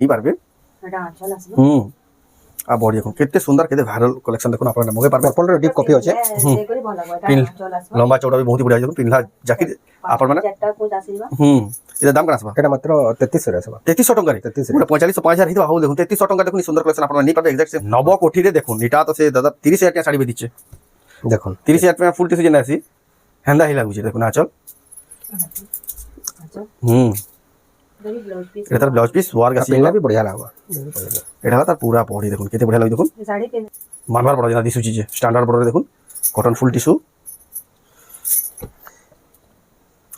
नहीं पारबे आ बॉडी देखो कितने सुंदर केते वायरल कलेक्शन देखो आपन मगे पारबे पर्पल रो डीप कॉपी होचे लंबा चौड़ा भी बहुत ही बढ़िया देखो पिनला जाकी आपन माने इदा दाम कना आसबा এটা মাত্র 3300 রে আসবা 3300 टंका रे 3300 45 5000 हितो हाउ देखो 3300 टंका देखो सुंदर कलेक्शन आपन नहीं पारबे एग्जैक्ट से नव कोठी रे देखो इटा तो से दादा 30000 टाका साड़ी बे दिचे দেখুন 30000 टाका फुल टिशू जेना आसी हेंदा ही लागुचे देखो ना चल এটা তার ব্লাউজ পিস ওয়ার্ক আছে পিনলা भी बढ़िया লাগবা এটা তার পুরা বডি দেখুন কেতে বঢ়িয়া লাগি দেখুন শাড়ি পেন মানবার বড় যেটা দিছুছি যে স্ট্যান্ডার্ড বড় দেখুন কটন ফুল টিস্যু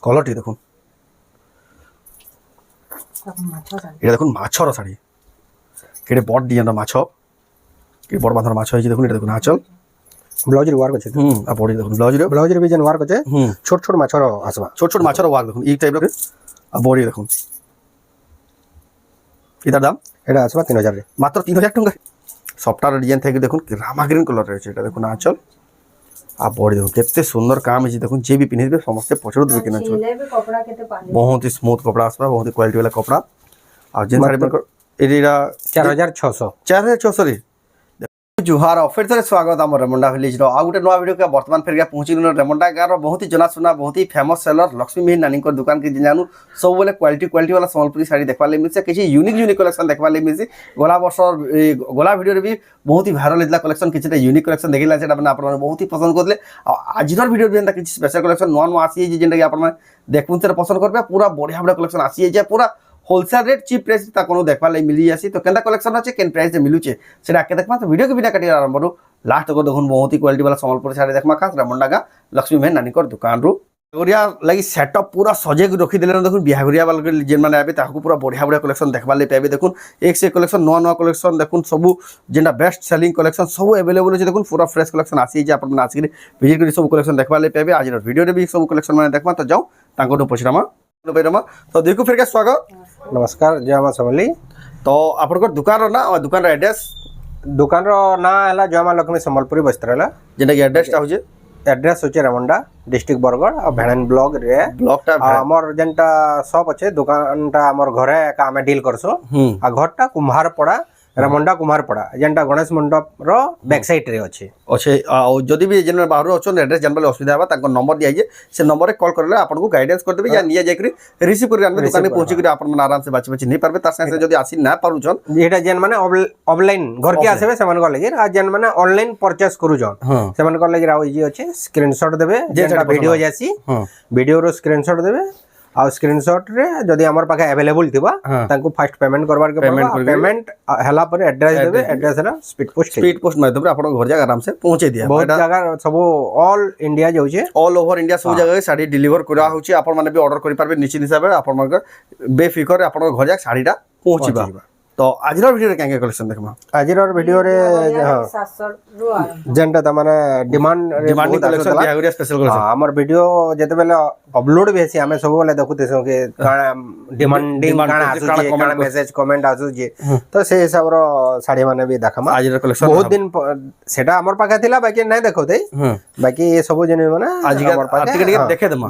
কলারটি দেখুন এটা দেখুন মাছর শাড়ি কেটে বড় ডিজাইনর মাছ কেটে বড় বাঁধার মাছ হয়েছে দেখুন এটা দেখুন আঁচল ব্লাউজ রে ওয়ার্ক আছে আর বডি দেখুন ব্লাউজ রে भी যেন ওয়ার্ক আছে ছোট ছোট মাছর আসবা ছোট ছোট মাছর ওয়ার্ক দেখুন এই টাইপের আর বডি দেখুন এটার দাম এটা আসবা 3000 রে মাত্র 3000 টাকা সফটওয়্যার ডিজাইন থেকে দেখুন রামা গ্রিন কালার রয়েছে এটা দেখুন আঁচল আর বডি দেখুন কেতে সুন্দর কাম আছে দেখুন যে भी পিনবে সমস্ত পছন্দ দেবে কিনা চল কপড়া কেতে পানি बहुत ही स्मूथ कपड़ा आसबा बहुत ही क्वालिटी वाला कपड़ा और जिन साड़ी पर एटा 4600 4600 रे जुहार फिर से स्वागत आम रेमुंडा विलेज रो आ गुटे नवा वीडियो के वर्तमान फेर पहुंची गलो रेमुंडा गार बहुत ही जनाशुना बहुत ही फेमस सेलर लक्ष्मी मेहन नानी को दुकान के जानू सब बोले क्वालिटी वाला संबलपुरी साड़ी देखवा ले मिलसे किछि यूनिक कलेक्शन देखवा ले मिलसे गोला वर्ष गोला वीडियो रे भी बहुत ही वायरल इतला कलेक्शन किछि यूनिक कलेक्शन देखिला सेटा माने आपन बहुत ही पसंद करले आजिर वीडियो भी किछि स्पेशल कलेक्शन नॉन आसी जे जेंटा कि आपन देखुन से पसंद करबे पूरा बढ़िया बढ़िया कलेक्शन आसी जे पूरा होलसेल रेट चीप प्राइस ता कोनो देखवा ले मिली आसी तो केनता कलेक्शन আছে কেন প্রাইস এ মিলুছে সেটা আকে দেখবা তো ভিডিও के बिना काटी आरंभ करू लास्ट को देखुन बहुत ही क्वालिटी वाला संबलपुर साड़ी देखमा खास रेमुंडा लक्ष्मी मेहन नानी को दुकान रो गोरिया लगी सेटअप पूरा सजे रखी देले देखुन बिहागरिया वाला जेन माने आबे ताकू पूरा बढ़िया बढ़िया कलेक्शन देखबा ले पाबे देखुन एक से कलेक्शन नवा नवा कलेक्शन देखुन सब जेंटा बेस्ट सेलिंग कलेक्शन सब अवेलेबल है देखुन पूरा फ्रेश कलेक्शन आसी जे अपन आसी विजिट करी सब कलेक्शन देखबा ले पाबे आज वीडियो रे भी सब कलेक्शन माने देखमा तो जाओ तांको पछरामा तो देखो फिर क्या स्वागत नमस्कार जय मां समली तो आपनकर दुकान रो ना और दुकान रो एड्रेस दुकान रो ना हला जय मां लक्ष्मी संबलपुरी बस्त्रला जेंटा कि एड्रेस ता होजे एड्रेस होचे रेमुंडा डिस्ट्रिक्ट बरगढ़ और भेणन ब्लॉक रे ब्लॉक ता हमर जेंटा शॉप अच्छे दुकान टा हमर घरे का हमें डील करसो आ घर टा कुम्हारपड़ा रेमुंडा कुम्हारपड़ा जेंटा गणेश मंडप रो बैक साइड रे अच्छे अच्छे जदि भी जेन बाहर अछन एड्रेस जानबले असुविधा बा ताको नंबर दिया जे से नंबर रे कॉल करले आपन को गाइडेंस कर देबे या निया जाय करी रिसीव कर आनबे दुकान में पहुंची करी आपन मन आराम से बाची बाची नहीं पारबे तार संगे जदि आसी ना पारुछन एटा जेन माने ऑफलाइन घर के आसेबे सेमान को लगे आ जेन माने ऑनलाइन परचेस करूजन सेमान को लगे राव इजी अच्छे स्क्रीनशॉट देबे जेटा वीडियो जासी वीडियो रो स्क्रीनशॉट देबे आ स्क्रीनशॉट रे जदी हमर पाखे अवेलेबल थिबा तांको फर्स्ट पेमेंट करबार के पेमेंट हला पर एड्रेस देबे एड्रेस रा स्पीड पोस्ट माध्यम रे आपन घर जा आराम से पहुंचे दिया बहुत जगह सब ऑल इंडिया जाउचे ऑल ओवर इंडिया सब जगह साड़ी डिलीवर करा होची आपन माने भी ऑर्डर करि पारबे निश्चित हिसाब रे आपन मन बेफिकर आपन घर जा साड़ीटा पहुंचीबा तो आज वीडियो रे केंगे कलेक्शन देखमा आज वीडियो रे हां 700 रु आ जेंटा त माने डिमांडिंग कलेक्शन बिहागरिया स्पेशल कलेक्शन हमर वीडियो जेते बेले अपलोड भी हेसी हमें सब बेले देखुते सो के काना डिमांडिंग काना आसु काना मेसेज कमेंट आसु जे तो से हिसाब रो साड़ी माने भी देखमा आज रे कलेक्शन बहुत दिन सेटा हमर पाखे थिला बाकी नै देखो दे बाकी ये सब जने माने आज हमर पाखे देखे दमा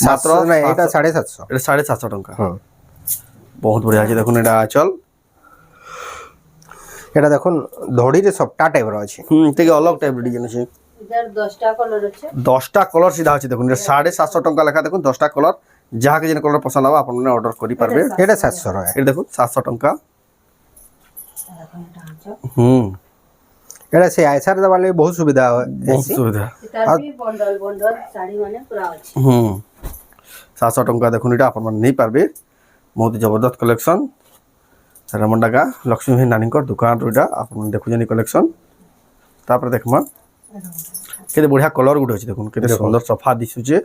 मात्र नै एटा 750 एटा 750 टंका हां बहुत बढ़िया আছে দেখুন এটা চল এটা দেখুন ধড়ি রে সবটা টাইপ র আছে থেকে अलग टाइप डिजाइन আছে इधर 10টা কলর আছে 10টা কলর সিধা আছে দেখুন এটা 750 টাকা লেখা দেখুন 10টা কলর যাহা কে যেন কলর পছন্দ হবে আপন অর্ডার করি পারবে এটা 700 র এটা দেখুন 700 টাকা এটা সে আইসার দেবালে বহুত সুবিধা হয় বহুত সুবিধা এটা भी বন্ডল শাড়ি মানে পুরা আছে 700 টাকা দেখুন এটা আপন মানে নেই পারবে बहुत ही जबरदस्त कलेक्शन रेमुंडा का लक्ष्मी मेहन नानी दुकान रोटा आप देखुन कलेक्शन तापर देखमा केते बढ़िया कलर गुटे अछि देखुन केते सुंदर सफा दिसुचे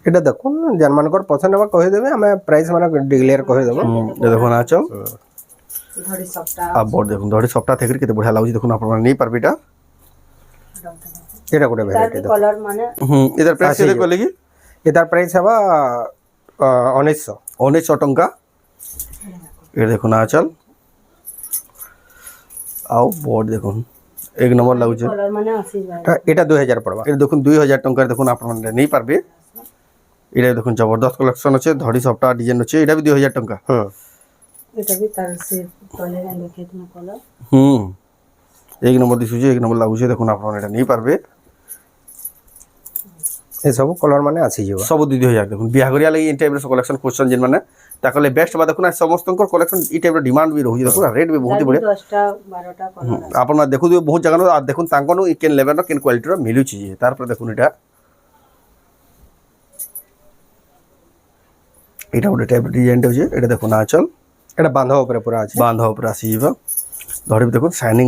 एटा देखुन जनमान कर पसंद बा कहि देबे हमें प्राइस माने डिक्लेयर कहि देबो ये देखुन आचो धड़ी सप्ता आ बोर्ड देखुन धड़ी सप्ता थेकरी केते बढ़िया लागु देखुन आपन नहीं पारबिटा एटा गुटे वेराइटी कलर माने इधर प्राइस केते कोलेगी इधर प्राइस हवा 1900 टंका ये देखो ना चल आओ बोर्ड देखो एक नंबर लागु छे कलर माने 80 एटा 2000 पड़बा ये देखो 2000 टंका देखो आप नहीं पारबे এটা দেখুন জবরদস্ত কালেকশন আছে ধড়ি সবটা ডিজাইন আছে এটা বি 2000 টঙ্কা এটা ବି ତାର ସେ ତଳେ ଦେଖେଇଥିଲୁ କଲର এক নম্বর দিশুছে এক নম্বর লাগুছে দেখুন আপনারা এটা নিয়ে পারবে এসব কলর মানে আসিଯିବ সব 2000 দেখুন বিয়া করিয়া লাগি এই টাইপের কালেকশন কোশ্চেন যেন মানে তাহলে বেস্ট বা দেখুন সমস্তଙ୍କର কালেকশন এই টাইপের ডিমান্ড বি রহুଛି দেখুন রেট বি বহুত বড় 10টা 12টা କଲର ଆପଣ ଦେଖୁଥିବେ ବହୁତ ଜାଗାରୁ ଆଉ ଦେଖୁନ୍ ତାଙ୍କନୁ କେନ୍ ଲେଭେଲର କେନ୍ କ୍ୱାଲିଟିର ମିଳୁଛି ଯେ ତାରପରେ ଦେଖୁନ୍ ଏଇଟା ଗୋଟେ ଟାଇପର ଡିଜାଇନଟେ ଅଛି ଏଇଟା ଦେଖୁନ୍ ଆଚଲ এটা বাঁধ উপরে পুরা আছে ବାନ୍ଧ ଉପରେ ଆସିଯିବ ଧଡ଼ି ବି ଦେଖୁନ୍ ସାଇନିଂ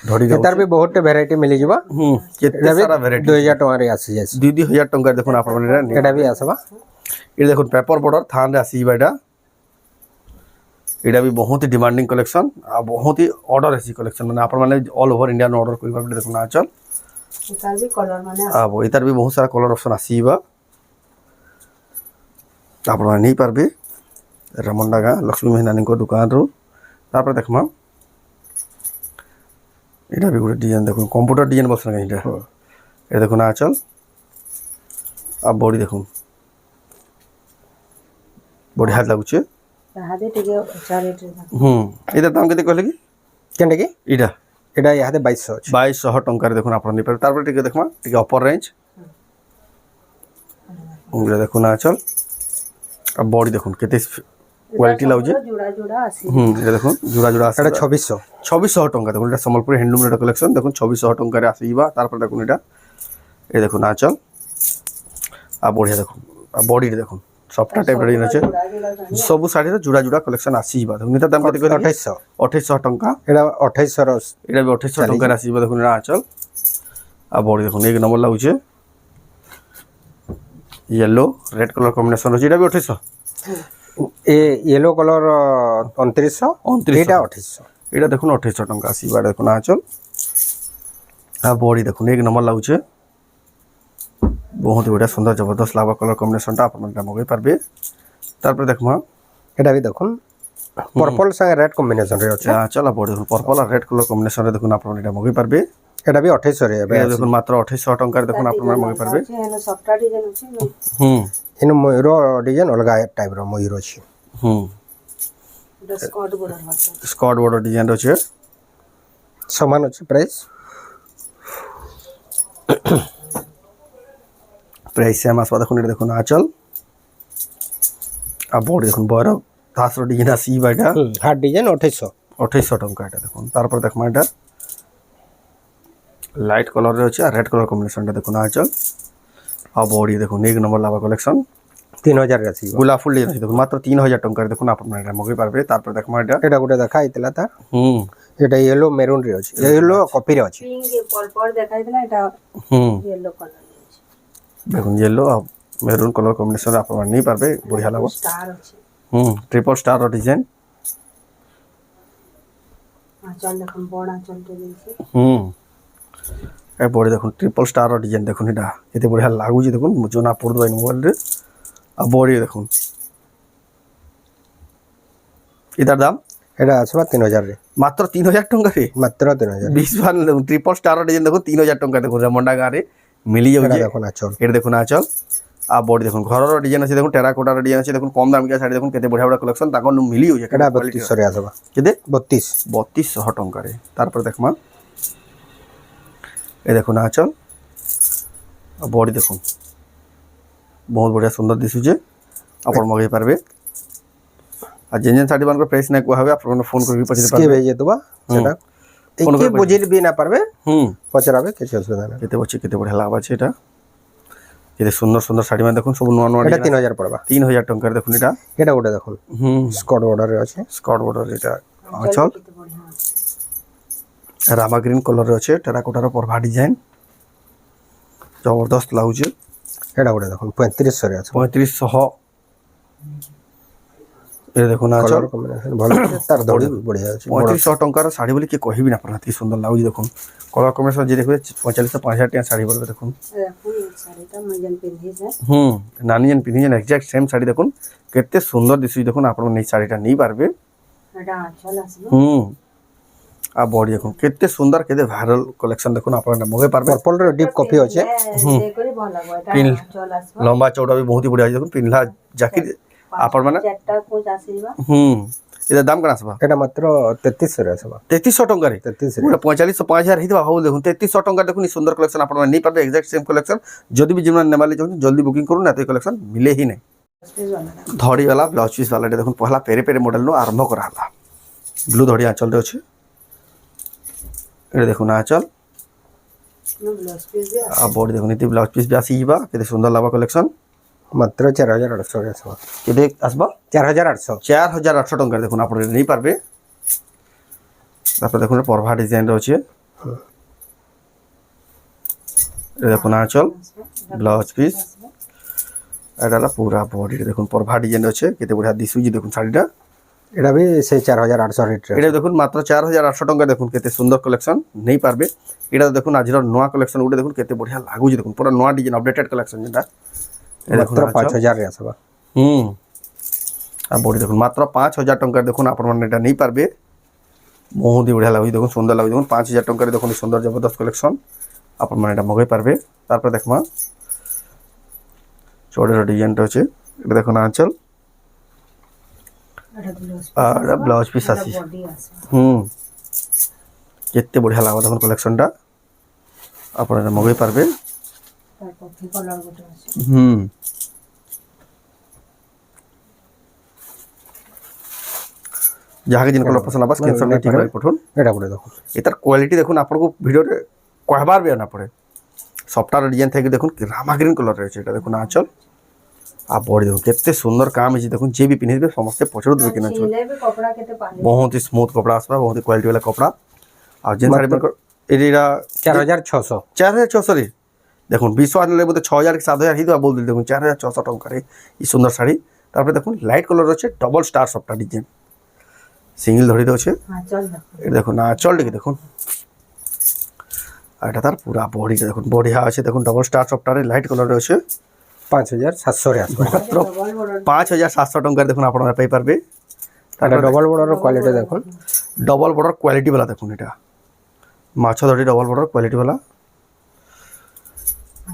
ଧଡ଼ି এটার বি বহুত ভ্যারাইটি মিলিଯିବ କେତେ ସାରା ଭେରାଇଟି 2000 ଟଙ୍କାରେ ଆସି যাচ্ছে 2000 ଟଙ୍କାରେ ଦେଖୁନ୍ ଆପଣମାନେ ଏଇଟା এটা বি আসবা ଏଇଟା ଦେଖୁନ୍ ପେପର ବର୍ଡର ଥାନରେ ଆସିଯିବ ଏଇଟା ବି ବହୁତ ଡିମାଣ୍ଡିଂ କଲେକ୍ସନ ଆଉ ବହୁତ ହି ଅର୍ଡର ହେସି କଲେକ୍ସନ ମାନେ ଆପଣମାନେ ଅଲ୍ ଓଭର ଇଣ୍ଡିଆନ ଅର୍ଡର କରିପାରିବେ ଦେଖୁନ୍ ଆଚଲ ତାର ବି କଲର ମାନେ ଆଉ ଏଇଟାର ବି ବହୁତ ସାରା କଲର ଅପସନ ଆସିଯିବ ଆପଣମାନେ ନେଇପାରିବେ ରେମଣ୍ଡା ଗାଁ ଲକ୍ଷ୍ମୀ ମେହନାନୀଙ୍କ ଦୋକାନରୁ ତାପରେ ଦେଖମା এটা ବି ଗୋଟେ ডিজাইন দেখুন কম্পিউটার ডিজাইন বসনা এটা এটা দেখুন আঁচল আর বডি দেখুন বডি হাত লাগুছে ତାହାଦେ ଟିକେ ଉଚ୍ଚା ରେଟରେ এটার দাম কেতে কহিলে কি কেনটা কি এটা এটা ইহাতে 2200 আছে 2200 টঙ্কার দেখুন আপনার নিয়ে পারবে তারপরে টিকে দেখমা টিকে অপর রেঞ্জ এটা দেখুন আঁচল আর বডি দেখুন কেতে কোয়ালিটি লাগুছে জোড়া জোড়া আছে এটা দেখুন জোড়া জোড়া আছে এটা 2600 2600 টঙ্কা দেখুন এটা সম্বলপুর হ্যান্ডলুম এটা কালেকশন দেখুন 2600 টঙ্কারে আসিবা তারপরে দেখুন এটা এই দেখুন আঁচল আর বড়িয়া দেখুন আর বডি দেখুন সবটা টাইপের ডিজাইন আছে জোড়া জোড়া ସବୁ ଶାଢ଼ୀର ଜୁଡ଼ା ଜୁଡ଼ା କଲେକ୍ସନ ଆସିଯିବା ଦେଖୁন ଏଟା ଦାମ କେତେ କହିଲେ 2800 2800 ଟଙ୍କା এটা 2800 ର ଏଇଟା ବି 2800 ଟଙ୍କାରେ ଆସିଯିବ ଦେଖୁନ ଏଟା ଆଞ୍ଚଲ ଆଉ ବଡି ଦେଖୁନ ଏକ ନମ୍ବର ଲାଗୁଛେ येलो रेड कलर कॉम्बिनेशन ଅଛି ଏଟା ବି 2800 ଏ ୟେଲୋ କଲର 2900 এটা 2800 ଏଇଟା ଦେଖୁନ 2800 ଟଙ୍କା ଆସିବା ଏଟା ଦେଖୁନ ଆଞ୍ଚଲ ଆଉ ବଡି ଦେଖୁନ ଏକ ନମ୍ବର ଲାଗୁଛେ ବହୁତ ବଢିଆ ସୁନ୍ଦର ଜବରଦସ୍ତ ଲାଭ କଲର କମ୍ବିନେସନଟା ଆପଣ ମଗାଇ ପାରିବେ ତାପରେ ଦେଖମା এটা ବି দেখুন পর্পল সাথে রেড কম্বিনেশন রে আছে আঁচল আর বডি দেখুন পর্পল আর রেড কলর কম্বিনেশন রে দেখুন ଆପଣ এটা মগাই ପାରିବେ এটা ବି 2800 রে ଏବେ এটা দেখুন মাত্র 2800 ଟଙ୍କାରେ দেখুন ଆପଣ মগাই ପାରିବେ ହେନ ସଫ୍ଟୱେୟାର ଡିଜାଇନ ଅଛି ইন ময়ূর ডিজাইন অলগা টাইপ র ময়ূর আছে এটা স্কট বর্ডর আছে স্কট বর্ডর ডিজাইন আছে সমান আছে প্রাইস প্রাইস সেম আসবা দেখুন এটা দেখুন আঁচল আর বডি দেখুন বড় তাসর ডিজাইন আসিবা এটা হার্ড ডিজাইন 2800 ଟଙ୍କା এটা দেখুন তারপর দেখমা এটা লাইট কলর রে আছে আর রেড কলর কম্বিনেশনটা দেখুন আঁচল আর বডি দেখুন এক নম্বর লাভা কালেকশন 3000 রে আছে গোলাপ ফুল ডিজাইন আছে দেখুন মাত্র 3000 টঙ্কারে দেখুন আপনারা এটা মগাই পারবে তারপর দেখমা এটা এটা গোটে দেখা আইতলা তার এটা ইয়েলো মেরুন রে আছে ইয়েলো কপি রে আছে পিঙ্ক পর্পল দেখাইଥିଲା এটা yellow কলর আছে দেখুন येलो আর মেরুন কলর কম্বিনেশন আপনারা নিয়ে পারবে বঢ়িয়া লাগবে স্টার আছে ট্রিপল স্টার ডিজাইন আঁচল দেখুন বড় আঁচলটা দিয়েছে এ বডি দেখুন ট্রিপল স্টার ডিজাইন দেখুন এটা কেতে বঢ়িয়া লাগুଛି দেখুন জনা পড়দবা মোবাইল রে আর বডি দেখুন এটার দাম এটা আসবা 3000 রে মাত্র 3000 টঙ্কা রে মাত্র 3000 বিশাল ট্রিপল স্টার ডিজাইন দেখুন 3000 টঙ্কা দেখুন রেমন্ডা গাঁরে মিলি এটা যাচ্ছে দেখুন আচল এটা দেখুন আঁচল আর বডি দেখুন ঘরর ডিজাইন আছে দেখুন টেরাকোটার ডিজাইন আছে দেখুন কম দামিকা শাড়ি দেখুন কেতে বঢ়িয়া বঢ়িয়া কালেকশন তাকর মিলি যাচ্ছে এটা 3200 রে আসবা কেতে 32 3200 ଟଙ୍କାରେ ତାରପରେ ଦେଖମା ଏ ଦେଖୁନ ଆଚଲ ଆଉ ବଡି ଦେଖୁନ ବହୁତ ବଢିଆ ସୁନ୍ଦର ଦିଶୁଛେ ଆପଣ ମଗାଇ ପାରିବେ আর যেন যেন শাড়ি বানকর প্রাইস নাই কুয়া হবে আপনারা ফোন করি পছন্দ স্কে ভেজে দেবা সেটা একে বুঝিল বি না পারবে পচরাবে কিছু অসুবিধা না কেতে বঢ়িয়া লাভ আছে এটা কেতে সুন্দর সুন্দর শাড়ি মানে দেখুন সব নূয়া নূয়া এটা 3000 পড়বা 3000 টঙ্কার দেখুন এটা এটা গোটে দেখুন স্কট বর্ডার আছে স্কট বর্ডার এটা আচল কেতে বঢ়িয়া আছে রামা গ্রিন কলর আছে টেরাকোটার পরভা ডিজাইন জবরদস্ত লাগুছে এটা গোটে দেখুন 3500 রে আছে 3500 এটা দেখুন আচল কালার কম্বিনেশন ভালো তার দড়ি বড়িয়া আছে 3500 টঙ্কার শাড়ি বলি কি কহিবি না আপনারা কি সুন্দর লাগুছে দেখুন কলর কম্বিনেশন যে দেখবে 4550 টাকা শাড়ি বলবে দেখুন দেখুন এই শাড়িটা মই যেন পিন্ধিছে নানি যেন পিঁধি যেন এক্সাক্ট সেম শাড়ি দেখুন কেতে সুন্দর দিশুଛି দেখুন আপনার এই শাড়িটা নেই পারবে এটা আঁচল আসবে আর বডি দেখুন কেতে সুন্দর কেতে ভাইরাল কালেকশন দেখুন আপনারা মগাই পারবে पर्पल रो डिप कॉपी আছে দেখলে ভালো লাগবে এটা পিন চল আসবে লম্বা চৌড়া भी बहुत ही बढ़िया দেখুন পিনলা জ্যাকেট আপনার মানে চারটা কোচ আসিবা এটার দাম কেন আসবা এটা মাত্র 3300 রে আসবা 3300 টঙ্কারে 3300 পুরো 4500 5000 হিতবা ভাবু দেখুন 3300 টঙ্কা দেখুন এই সুন্দর কালেকশন আপনারা নেই পারবে এক্সাক্ট সেম কালেকশন যদি भी जीवन নেমালে চাহুন জলদি বুকিং করুন না তো এই কালেকশন মিলে ही नहीं ধড়ি वाला ब्लाउज पीस वाला দেখুন পহলা পেরে পেরে মডেল নো আরম্ভ করা হলা ব্লু ধড়ি আঁচল রে আছে এটা দেখুন আঁচল আর বডি দেখুন এতে ব্লাউজ পিস भी আসি ଯିବା কেতে সুন্দর লাগবা কালেকশন মাত্র 4800 রে আসবা কেতে আসবা 4800 4800 টঙ্কা দেখুন আপনারা নেই পারবে তারপর দেখুন পরভা ডিজাইন রয়েছে এটা দেখুন আঁচল ব্লাউজ পিস এটা হলো পুরা বডি দেখুন পরভা ডিজাইন রয়েছে কেতে বড়িয়া দিশুজি দেখুন শাড়িটা এটা भी সেই 4800 রেট রে এটা দেখুন মাত্র 4800 টঙ্কা দেখুন কেতে সুন্দর কালেকশন নেই পারবে এটা দেখুন আজির নয়া কালেকশন উঠে দেখুন কেতে বড়িয়া লাগুজি দেখুন পুরা নয়া ডিজাইন আপডেটেড কালেকশন যেটা মাত্র 5000 রে আসবা আর বডি দেখুন মাত্র 5000 টঙ্কার দেখুন আপনারা এটা নেই পারবে বহুত হি বড়িয়া লাগুজি দেখুন সুন্দর লাগুজি দেখুন 5000 টঙ্কার দেখুন এই সুন্দর জবরদস্ত কালেকশন আপনারা এটা মগাই পারবে তারপর দেখমা চৌড়ার ডিজাইনটা হচ্ছে এটা দেখুন আঁচল আর ব্লাউজ পিস আছে বডি আসবে কেতে বড়িয়া লাগবে দেখুন কালেকশনটা আপনারা মগাই পারবে তারপর কি কালার গোটা আছে যাহাকে যেন কলর পছন্দ আবার স্ক্রিনশট নিয়ে ঠিক পঠুন এটা করে দেখো এটার কোয়ালিটি দেখুন আপনাকে ভিডিওতে কয়বার বের না পড়ে সফটওয়্যার ডিজাইন থেকে দেখুন রামা গ্রিন কলর রয়েছে এটা দেখুন আঁচল আর বডি দেখুন কেতে সুন্দর কাম হয়েছে দেখুন যে भी পিনবে সমস্ত পছন্দ হবে কিনা ছিলে भी कपड़ा केते पानी बहुत ही स्मूथ कपड़ा आसपा बहुत ही क्वालिटी वाला कपड़ा और जिन साड़ी में एटा 4600 4600 रे দেখুন 200 এর মধ্যে 6000 কি 7000 হিদবা বল দিল দেখুন 4600 টাকারে এই সুন্দর শাড়ি তারপরে দেখুন লাইট কালার রয়েছে ডবল স্টার সবটা ডিজাইন সিঙ্গেল ধরি রয়েছে हां चल देखो এটা দেখুন আঁচলটাকে দেখুন আর এটা তার পুরা বডিটা দেখুন বডি আছে দেখুন ডবল স্টার সফটওয়্যারে লাইট কালার রয়েছে 5700 রে আসবা মাত্র 5700 টাকার দেখুন আপনারা পাই পারবে এটা ডবল বর্ডার কোয়ালিটি দেখুন ডবল বর্ডার কোয়ালিটি वाला দেখুন এটা মাছ ধরি ডবল বর্ডার কোয়ালিটি वाला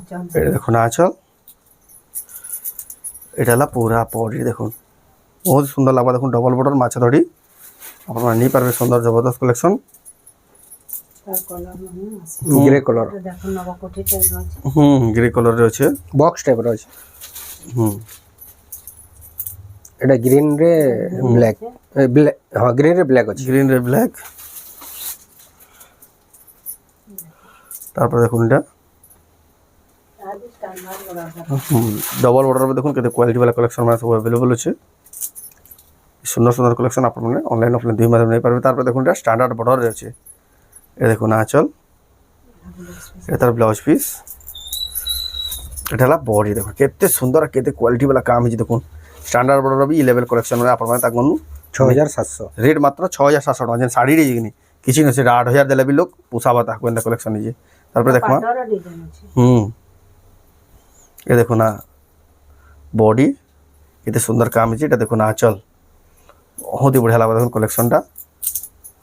चल এটা দেখুন আঁচল এটা হলো পুরা বডি দেখুন বহুত সুন্দর লাগবে দেখুন ডবল বর্ডার মাছ ধরি আপনারা নিয়ে পারবে সুন্দর জবরদস্ত কালেকশন তার কালার মানে আছে গ্রে কালার এটা দেখুন নবা কোটি টাইপ আছে গ্রে কালার রয়েছে বক্স টাইপ রয়েছে হুম এটা গ্রিন রে ব্ল্যাক হ্যাঁ গ্রিন রে ব্ল্যাক আছে গ্রিন রে ব্ল্যাক তারপর দেখুন এটা आज स्टैंडर्ड बड़ा ডবল বর্ডার দেখুন কেতে কোয়ালিটি वाला কালেকশন মানে সব अवेलेबल আছে সুন্দর সুন্দর কালেকশন আপনারা অনলাইন অফলাইন দুই মাধ্যমে নিতে পারবে তারপর দেখুন এটা স্ট্যান্ডার্ড বর্ডার রয়েছে এটা দেখুন আঁচল এটা তার ব্লাউজ পিস এটা হলো বডি দেখুন কেতে সুন্দর আর কেতে কোয়ালিটি वाला কাম হয়েছে দেখুন স্ট্যান্ডার্ড বর্ডার भी লেভেল কালেকশন মানে আপনারা তাক গনু 6700 রেট মাত্র 6700 টাকা যেন শাড়ি রে জিনি কিছু না সেটা 8000 দেলে भी লোক পোষাবা তাক কোনটা কালেকশন নিয়ে তারপর দেখমা पाटरा डिजाइन আছে ये देखो ना बॉडी केते सुंदर काम है এটা দেখুন আঁচল बहुत ही बढ़िया লাগবে দেখুন কালেকশনটা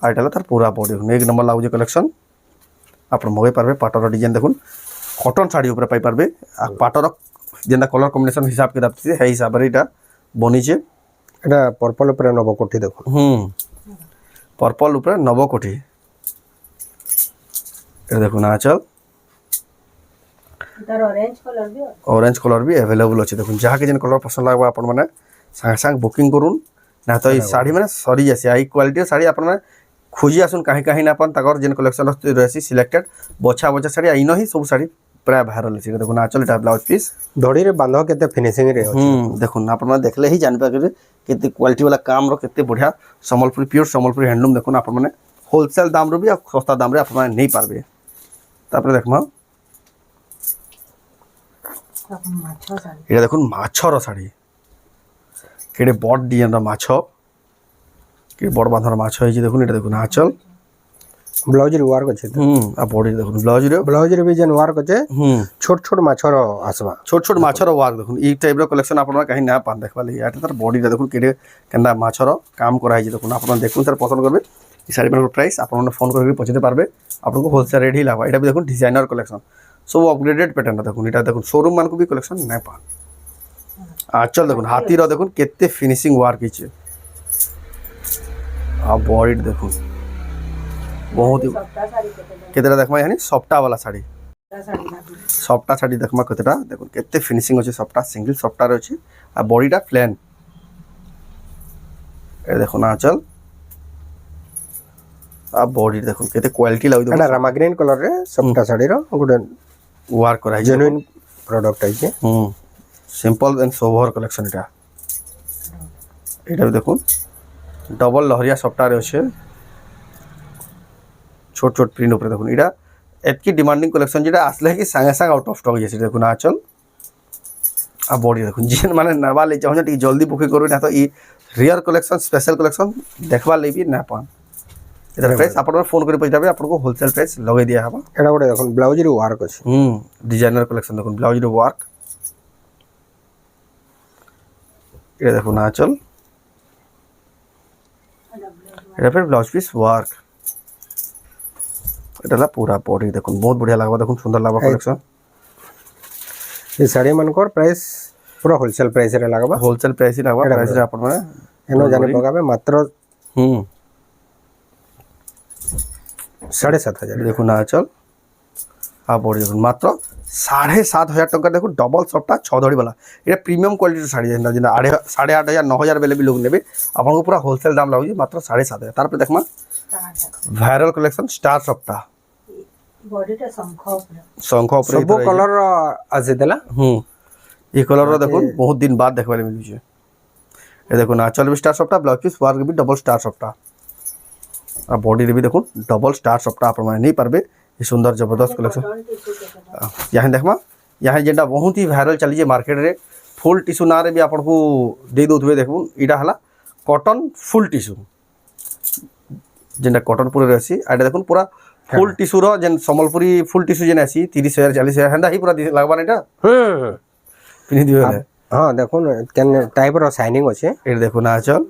আর এটা হলো তার পুরা বডি দেখুন এক নম্বর লাগুছে কালেকশন আপনার মগাই পারবে পাটর ডিজাইন দেখুন কটন শাড়ি উপরে পাই পারবে আর পাটর যেটা কলর কম্বিনেশন হিসাব কিতাব আছে সেই হিসাবে এটা বনিছে এটা পার্পল উপরে নবকোটি দেখুন পার্পল উপরে নবকোটি এটা দেখুন আঁচল তার অরেঞ্জ কালার भी ऑरेंज कलर भी अवेलेबल अच्छे देखो जहाँ के जिन कलर पसंद लगे आप सागे सागे बुकिंग करूँ ना तो ये शाड़ी मैंने सरी जासी आई क्वालिटी शाड़ी आप खोजी आसन कहीं कहीं ना पान तक जिन कलेक्शन रही सिलेक्टेड बछा बछा शाड़ी इन ही सब शाड़ी प्राय भाइराल अच्छे देखो आँचल এটা ब्लाउज पिस ধড়ি রে বাঁধ কেতে ফিনিশিং রে আছে देखो आप देखले ही जान पारे केते क्वालिटी वाला काम रो केते बढ़िया सम्बलपुरी प्योर सम्बलपुरी हैंडलूम देखो आप होलसेल दाम रो भी सस्ता दाम रे आप नहीं पारबे तापर देखमा তখন মাছ শাড়ি এটা দেখুন মাছর শাড়ি কেড়ে বড় ডিজাইনর মাছ কেড়ে বড় বাঁধার মাছ হয়েছে দেখুন এটা দেখুন আঁচল ব্লাউজ রে ওয়ার্ক আছে আর বডি দেখুন ব্লাউজ রে ব্লাউজ রে भी যেন ওয়ার্ক আছে ছোট ছোট মাছর আসবা ছোট ছোট মাছর ওয়ার্ক দেখুন এই টাইপর কালেকশন আপনারা কাহি না পান দেখবা লাগি এটা তার বডিটা দেখুন কেড়ে কেন্দা মাছর কাম করা হয়েছে দেখুন আপনারা দেখুন তার পছন্দ করবে এই শাড়ি ମାନଙ୍କର ପ୍ରାଇସ୍ ଆପଣମାନେ ଫୋନ୍ କରିକି ପଚାରି ପାରବେ ଆପଣଙ୍କୁ ହୋଲସେଲ୍ ରେଟ୍ ହିଁ ଲାଗ୍ବା ଏଇଟା ବି ଦେଖୁନ୍ ଡିଜାଇନର କଲେକ୍ସନ୍ ସବୁ ଅପଗ୍ରେଡେଡ୍ ପ୍ୟାଟର୍ନ ଦେଖୁନ୍ ଏଇଟା ଦେଖୁନ୍ ଶୋରୁମ୍ ମାନଙ୍କୁ ବି କଲେକ୍ସନ୍ ନାଇଁ ପା ଆଞ୍ଚଲ ଦେଖୁନ୍ ହାତୀର ଦେଖୁନ୍ କେତେ ଫିନିସିଂ ୱାର୍କ ହେଇଛି ଆଉ ବଡି ଦେଖୁନ୍ ବହୁତ କେତେଟା ଦେଖମା यानी ସଫ୍ଟା वाला ଶାଢ଼ୀ ସଫ୍ଟା ଶାଢ଼ୀ ଦେଖମା କେତେଟା ଦେଖୁନ୍ କେତେ ଫିନିସିଂ ଅଛି ସଫ୍ଟା ସିଙ୍ଗଲ ସଫ୍ଟାରେ ଅଛି ଆଉ ବଡିଟା ପ୍ଲେନ୍ ଏ ଦେଖୁନ୍ ଆଞ୍ଚଲ आ बॉडी देखो केते क्वालिटी लागु एटा रामा ग्रीन कलर रे सबटा साड़ी रो गुड वर्क करा है जेन्युइन प्रोडक्ट है जे सिंपल एंड सोबर कलेक्शन एटा भी देखो डबल लहरिया सप्ताह रे अछि छोट छोट प्रिंट ऊपर देखो एटा एतकी डिमांडिंग कलेक्शन जेटा आसले कि संगे संग आउट ऑफ स्टॉक जैसे देखो ना चल आ बॉडी देखो जेन माने नवा ले चाहो टी जल्दी बुकिंग करू ना तो ई रियर कलेक्शन स्पेशल कलेक्शन देखबा ले भी ना पान इधर प्राइस आपण फोन करी पछाबे आपण को होलसेल प्राइस लगे दिया हबा एटा गोटे देखो ब्लाउज रे वर्क अछि डिजाइनर कलेक्शन देखो ब्लाउज रे वर्क ये देखो ना चल एटा फिर ब्लाउज पीस वर्क एटा ला पूरा बॉडी देखो बहुत बढ़िया लागबा देखो सुंदर लागबा कलेक्शन ये साड़ी मनकर प्राइस पूरा होलसेल प्राइस रे लागबा होलसेल प्राइस ही लागबा प्राइस रे आपण माने एनो जाने पगाबे मात्र 7,500 देखो ना चल आ बॉडी देखो मात्र 7,500 टका देखो डबल सप्टा 6 धड़ी वाला ये प्रीमियम क्वालिटी साड़ी जेना जेना 8,500 9,000 बेले भी लोग नेबे आपन को पूरा होलसेल दाम लागु मात्र 7,500 तार पे देखमा वायरल कलेक्शन स्टार सप्टा बॉडीटा शंख ऊपर सब कलर आसे देला ये कलर रो देखो बहुत दिन बाद देखबा ले मिलु छे ये देखो ना चल भी स्टार सप्टा ब्लाउज पीस वर्क भी डबल स्टार सप्टा आ बॉडी रे भी देखो डबल स्टार सप्टा आप नहीं पारबे ये सुंदर जबरदस्त कलेक्शन यहाँ देखमा यहाँ जेटा बहुत ही वायरल चली जे मार्केट रे फुल टिश्यू ना रे भी आपन को दे दोथबे देखो इडा हला कॉटन फुल टिश्यू जेटा कॉटन पूरा रहसी आडा देखो पूरा फुल टिश्यू रो जेन संबलपुरी फुल टिश्यू जेन आसी 30,000 40,000 हंदा ही पूरा लागबा नेटा पिनि दियो हां देखो केन टाइप रो शाइनिंग अछि ए देखो ना चल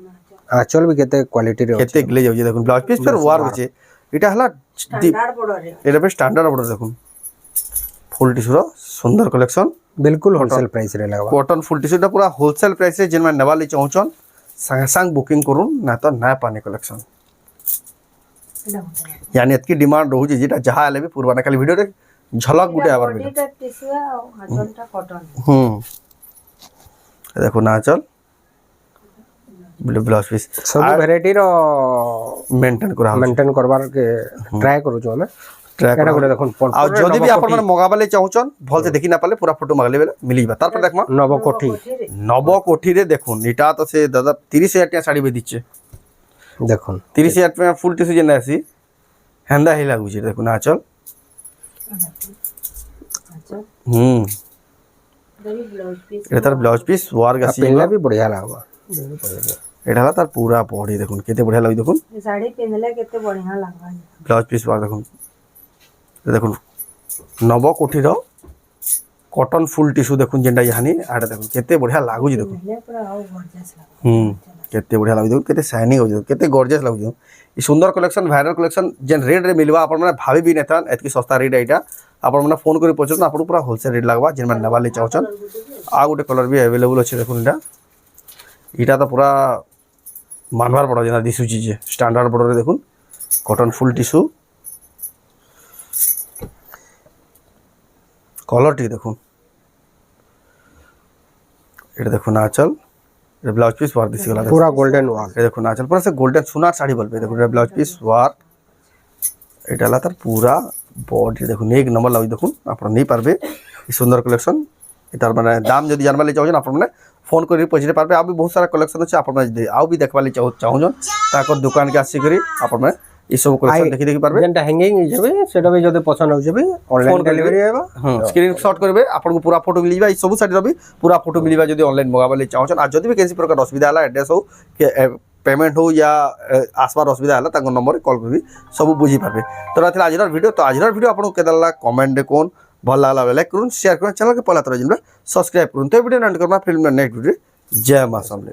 आचल भी केते क्वालिटी रे केते ग्ले जाउ जे देखो ब्लाउज पीस पर वर्क अछि इटा हला स्टैंडर्ड बॉर्डर रे एटा पे स्टैंडर्ड बॉर्डर देखो फुल टिश्यू रो सुंदर कलेक्शन बिल्कुल होलसेल प्राइस रे लागबा कॉटन फुल टिश्यू टा पूरा होलसेल प्राइस रे जेन में नेवाली चाहछन संग संग बुकिंग करूं ना तो ना पाने कलेक्शन यानी इतकी डिमांड रहू जे जेटा जहा आले भी पूर्वाना खाली वीडियो रे झलक गुटे आवर वीडियो बॉडीटा टिश्यू आ हाजनटा कॉटन देखो ना चल ब्लाउज पीस सब वैरायटी रो मेंटेन करबार के ट्राई करू जो हमें ट्राई एटा गोटे देखो आ जदी भी आपन मन मगाबले चाहछन भल से देखि ना पाले पूरा फोटो मागले बेले मिलिबा तार पर देखमा नव कोठी रे देखो निटा तो से दादा 30,000 टा साड़ी बे दिचे देखो 30,000 पे फुल टिश्यू जेना आसी हंदा ही लागु छै देखो ना चल ये तार ब्लाउज पीस वर्क आसी पहले भी बढ़िया लागबा एटा तार पूरा बॉडी देखो केते बढ़िया लागु देखो ये साड़ी पिनले केते बढ़िया लागबा ब्लाउज पीस वर्क देखो देखो नव कोठी रो कॉटन फुल टिश्यू देखो जेंडा यानी आडा देखो केते बढ़िया लागु जी देखो ले पूरा आउ गॉर्जियस लागबा केते बढ़िया लागु देखो केते शाइनिंग हो केते गॉर्जियस लागु ई सुंदर कलेक्शन वायरल कलेक्शन जेन रेट रे मिलवा आपन माने भाभी भी नेथान एतकी सस्ता रेट एटा आपन माने फोन करी पछन आपन पूरा होलसेल रेट लागबा जेन माने नवाले चाहछन आ गुटे कलर भी अवेलेबल अछि देखो इटा तो पूरा मानवार पड़ जेना दिसु चीज स्टैंडर्ड बॉर्डर रे देखो cotton full tissue colour T देखो ये देखो ना चल ये ब्लाउज पीस वर्क दिस गला पूरा गोल्डन वर्क ये देखो ना चल पूरा से गोल्डन सुनार साड़ी बोलबे देखो ये ब्लाउज पीस वर्क एटा ला तार पूरा बॉडी देखो एक नंबर लागु देखो आपण नहीं पारबे ई सुंदर कलेक्शन एटार माने दाम जदी जानबा ले चाहछन आपण माने फोन करी पछरे पारबे आ भी बहुत सारा कलेक्शन अछि आपण माने आ भी देखबा ले चाहछन ताकर दुकान के आसी करी आपण माने ई सब कलेक्शन देखि पारबे जेंटा हैंगिंग जेबे सेटा भी जदे पसंद हो जेबे ऑनलाइन डिलीवरी आबा स्क्रीनशॉट करबे आपण को पूरा फोटो मिलिबा ई सब साड़ी रबी पूरा फोटो मिलिबा जदी ऑनलाइन मगाबा ले चाहछन आ जदी भी केसी प्रकार असुविधा हला एड्रेस हो के पेमेंट हो या आसबार असुविधा हला ताको नंबर कॉल करी सब बुझी पारबे तो रातिला आजर वीडियो तो आजर वीडियो आपण को केदला कमेंट दे कोन भल लागला लाइक करून शेयर करून चैनल के पहला तरह जिनबे सब्सक्राइब करून तो वीडियो एंड करना फिल्म नेक्स्ट वीडियो जय मां समले।